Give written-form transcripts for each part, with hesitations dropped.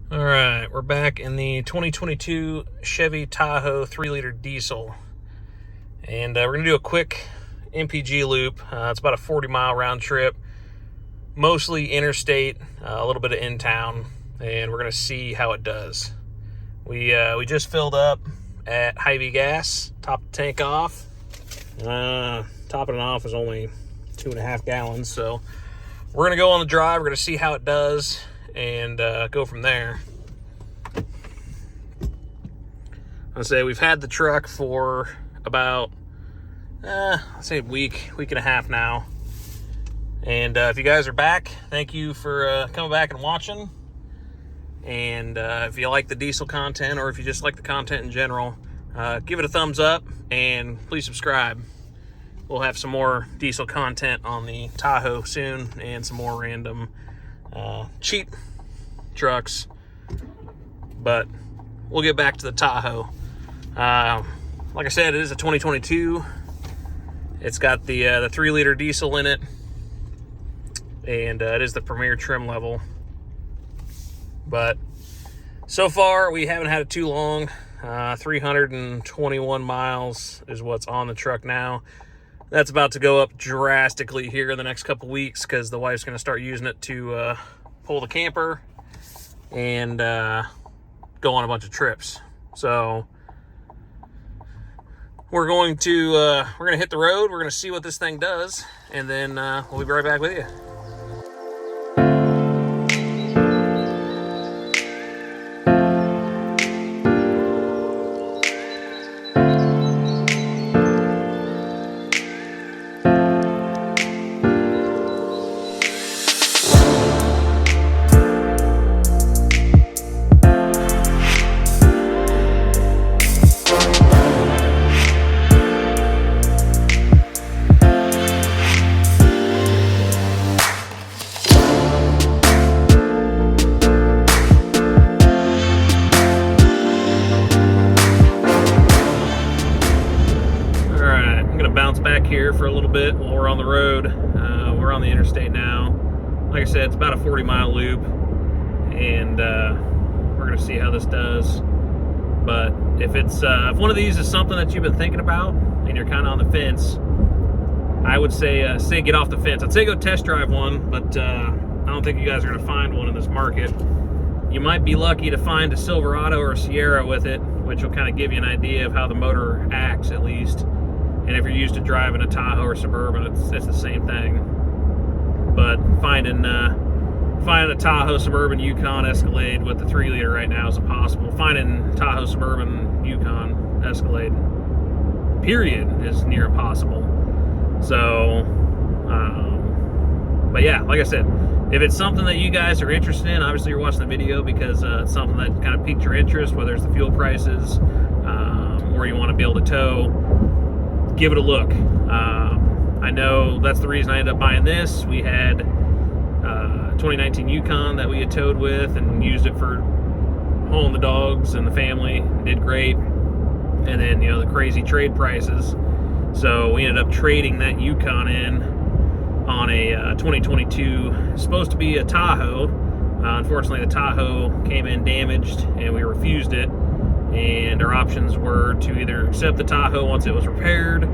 All right, we're back in the 2022 Chevy Tahoe 3-liter diesel. And we're going to do a quick MPG loop. It's about a 40-mile round trip, mostly interstate, a little bit of in-town, and we're going to see how it does. We just filled up at Hy-Vee gas, topped the tank off. Topping it off is only 2.5 gallons, so we're going to go on the drive. We're going to see how it does and go from there. I'll say we've had the truck for about, let's say a week and a half now. And if you guys are back, thank you for coming back and watching. And if you like the diesel content, or if you just like the content in general, give it a thumbs up and please subscribe. We'll have some more diesel content on the Tahoe soon, and some more random cheap trucks. But we'll get back to the Tahoe. Like I said, it is a 2022. It's got the 3-liter diesel in it, and it is the premier trim level. But so far, we haven't had it too long. 321 miles is what's on the truck now. That's about to go up drastically here in the next couple weeks, because the wife's going to start using it to pull the camper and go on a bunch of trips. So we're going to hit the road. We're going to see what this thing does, and then we'll be right back with you. Back here for a little bit while we're on the road. We're on the interstate now. Like I said, it's about a 40-mile loop, and we're gonna see how this does. But if one of these is something that you've been thinking about and you're kind of on the fence, I would say get off the fence. I'd say go test drive one, but I don't think you guys are gonna find one in this market. You might be lucky to find a Silverado or a Sierra with it, which will kind of give you an idea of how the motor acts, at least. And if you're used to driving a Tahoe or Suburban, it's the same thing. But finding a Tahoe, Suburban, Yukon Escalade with the 3-liter right now is impossible. Finding Tahoe, Suburban, Yukon Escalade, period, is near impossible. So, but yeah, like I said, if it's something that you guys are interested in, obviously you're watching the video because it's something that kind of piqued your interest, whether it's the fuel prices, or you want to be able to tow, give it a look. I know that's the reason I ended up buying this. We had 2019 Yukon that we had towed with and used it for hauling the dogs and the family. Did great. And then, you know, the crazy trade prices. So we ended up trading that Yukon in on a 2022, supposed to be a Tahoe. Unfortunately, the Tahoe came in damaged and we refused it. And our options were to either accept the Tahoe once it was repaired,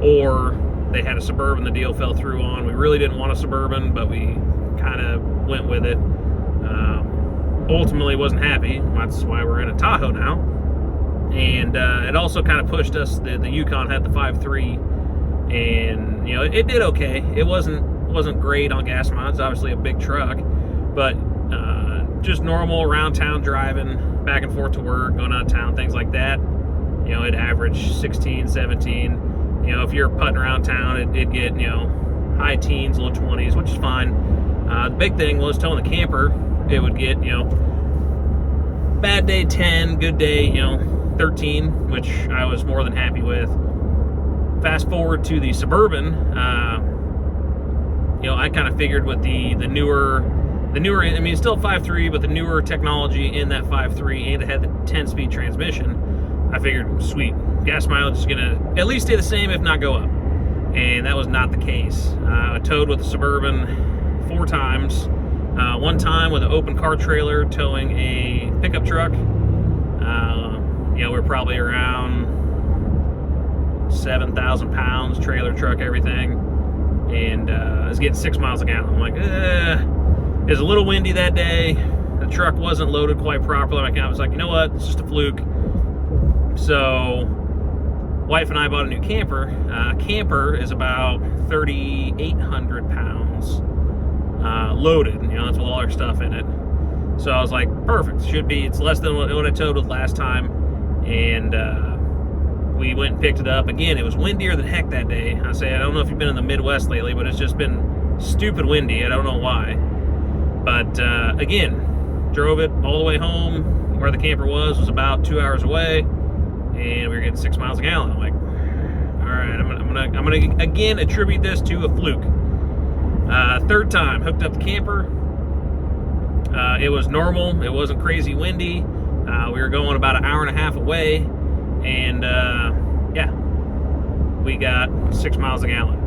or they had a Suburban the deal fell through on. We really didn't want a Suburban, but we kind of went with it. Ultimately wasn't happy. That's why we're in a Tahoe now. And it also kind of pushed us. The Yukon had the 5.3, and you know it did okay. It wasn't great on gas miles. Obviously a big truck, but just normal around town driving, back and forth to work, going out of town, things like that. You know, it averaged 16, 17. You know, if you're putting around town, it'd get, you know, high teens, low 20s, which is fine. The big thing was towing the camper. It would get, you know, bad day 10, good day, you know, 13, which I was more than happy with. Fast forward to the Suburban, you know, I kind of figured with the newer, I mean, it's still 5.3, but the newer technology in that 5.3, and it had the 10-speed transmission, I figured, sweet, gas mileage is gonna at least stay the same, if not go up. And that was not the case. I towed with the Suburban 4 times, One time with an open car trailer towing a pickup truck. You know, we're probably around 7,000 pounds, trailer, truck, everything. And I was getting 6 miles a gallon. I'm like, it was a little windy that day. The truck wasn't loaded quite properly. I was like, you know what? It's just a fluke. So, wife and I bought a new camper. Camper is about 3,800 pounds loaded. You know, that's with all our stuff in it. So I was like, perfect. Should be. It's less than what I towed with last time. And we went and picked it up. Again, it was windier than heck that day. I don't know if you've been in the Midwest lately, but it's just been stupid windy. I don't know why. But again, drove it all the way home. Where the camper was about 2 hours away, and we were getting 6 miles a gallon. I'm like, all right, I'm gonna again attribute this to a fluke. Third time, hooked up the camper. It was normal. It wasn't crazy windy. We were going about an hour and a half away, and yeah, we got 6 miles a gallon.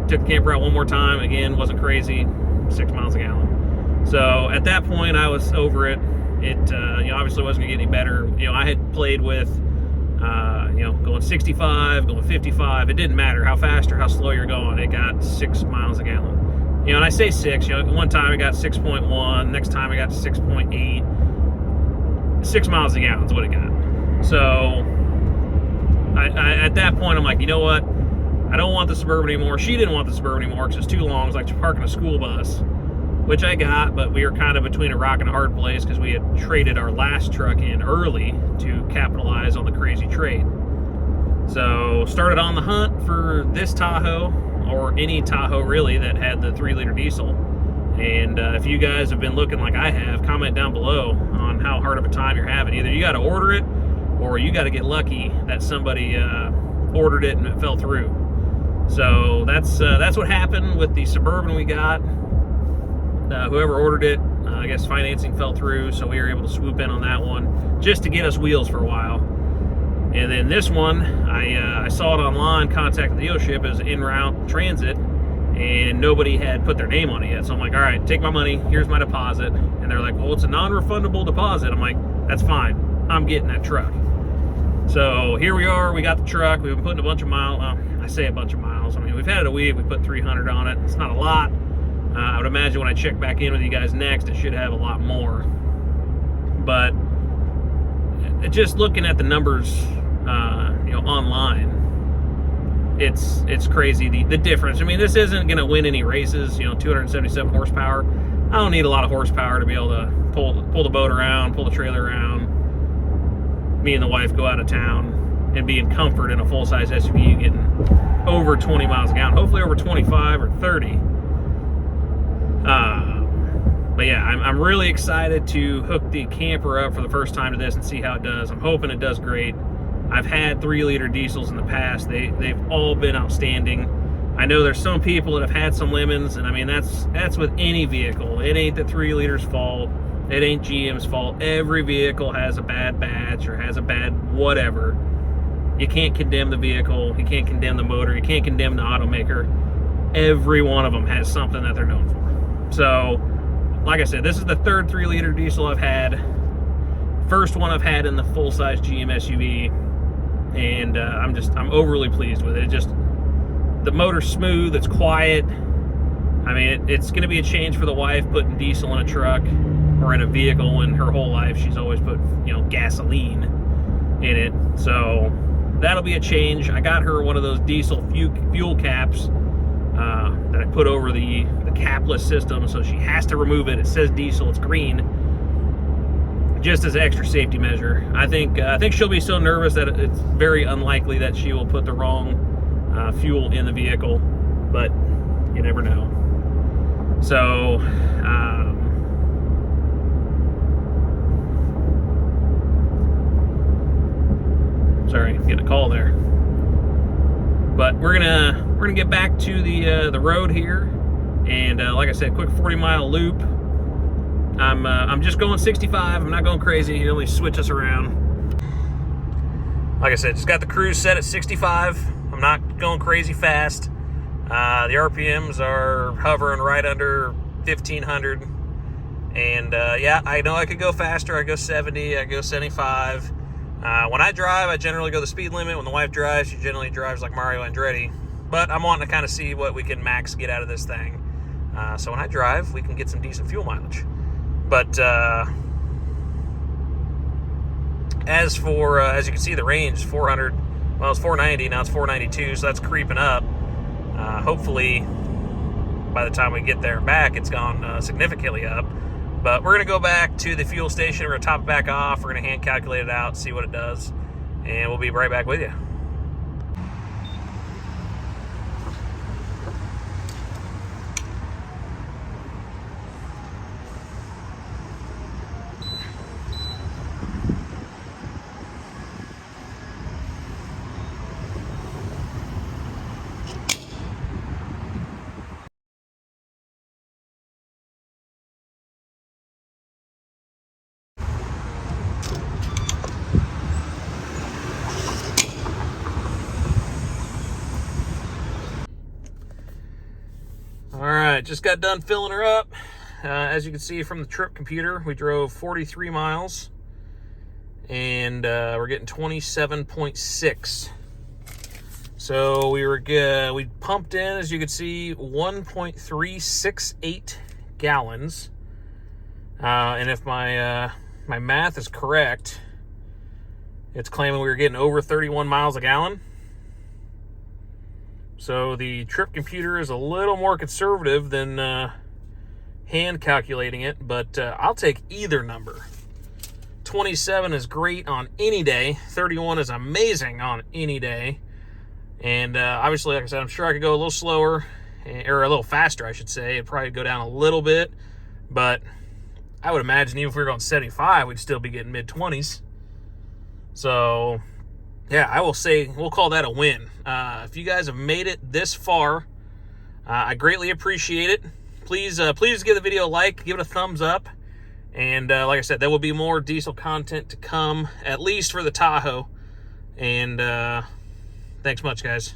Took the camper out one more time. Again, wasn't crazy. 6 miles a gallon. So at that point, I was over it. It you know, obviously wasn't gonna get any better. You know, I had played with you know, going 65, going 55. It didn't matter how fast or how slow you're going. It got 6 miles a gallon. You know, and I say 6. You know, one time I got 6.1. Next time I got 6.8. 6 miles a gallon is what it got. So I at that point, I'm like, you know what? I don't want the Suburban anymore. She didn't want the Suburban anymore because it's too long. It's like parking a school bus, which I got, but we were kind of between a rock and a hard place because we had traded our last truck in early to capitalize on the crazy trade. So started on the hunt for this Tahoe, or any Tahoe really that had the 3-liter diesel. And if you guys have been looking like I have, comment down below on how hard of a time you're having. Either you got to order it, or you got to get lucky that somebody ordered it and it fell through. So that's what happened with the Suburban we got. Whoever ordered it, I guess financing fell through, so we were able to swoop in on that one just to get us wheels for a while. And then this one, I saw it online, contacted the dealership as an en-route transit, and nobody had put their name on it yet. So I'm like, all right, take my money, here's my deposit. And they're like, well, it's a non-refundable deposit. I'm like, that's fine, I'm getting that truck. So here we are, we got the truck, we've been putting a bunch of miles, I say a bunch of miles, I mean, we've had it a week, we put 300 on it, it's not a lot. I would imagine when I check back in with you guys next, it should have a lot more. But just looking at the numbers, you know, online, it's crazy the difference. I mean, this isn't going to win any races. You know, 277 horsepower. I don't need a lot of horsepower to be able to pull the boat around, pull the trailer around. Me and the wife go out of town and be in comfort in a full-size SUV, getting over 20 miles a gallon. Hopefully over 25 or 30. But yeah, I'm really excited to hook the camper up for the first time to this and see how it does. I'm hoping it does great. I've had 3-liter diesels in the past. They've all been outstanding. I know there's some people that have had some lemons, and I mean, that's with any vehicle. It ain't the 3-liter's fault. It ain't GM's fault. Every vehicle has a bad batch or has a bad whatever. You can't condemn the vehicle. You can't condemn the motor. You can't condemn the automaker. Every one of them has something that they're known for. So, like I said, this is the third 3-liter diesel I've had. First one I've had in the full-size GM SUV, and I'm overly pleased with it. The motor's smooth, it's quiet. I mean, it's going to be a change for the wife putting diesel in a truck or in a vehicle when her whole life she's always put, you know, gasoline in it. So that'll be a change. I got her one of those diesel fuel caps that I put over the capless system, so she has to remove it. It says diesel, it's green, just as an extra safety measure. I think she'll be so nervous that it's very unlikely that she will put the wrong fuel in the vehicle, but you never know. So sorry, getting a call there. But we're gonna get back to the road here, and like I said, quick 40-mile loop. I'm just going 65. I'm not going crazy. You only switch us around. Like I said, just got the cruise set at 65. I'm not going crazy fast. The RPMs are hovering right under 1,500. And yeah, I know I could go faster. I go 70, I go 75. When I drive, I generally go the speed limit. When the wife drives, she generally drives like Mario Andretti. But I'm wanting to kind of see what we can max get out of this thing. So when I drive, we can get some decent fuel mileage. But as for, as you can see, the range is 400. Well, it's 490, now it's 492, so that's creeping up. Hopefully, by the time we get there and back, it's gone significantly up. But we're going to go back to the fuel station. We're going to top it back off. We're going to hand calculate it out, see what it does. And we'll be right back with you. All right, just got done filling her up. As you can see from the trip computer, we drove 43 miles and we're getting 27.6. So we pumped in, as you can see, 1.368 gallons. And if my my math is correct, it's claiming we were getting over 31 miles a gallon. So the trip computer is a little more conservative than hand calculating it, but I'll take either number. 27 is great on any day. 31 is amazing on any day. And obviously, like I said, I'm sure I could go a little slower, or a little faster, I should say. It'd probably go down a little bit, but I would imagine even if we were going 75, we'd still be getting mid-20s. So yeah, I will say we'll call that a win. If you guys have made it this far, I greatly appreciate it. Please give the video a like, give it a thumbs up. And like I said, there will be more diesel content to come, at least for the Tahoe. And thanks much, guys.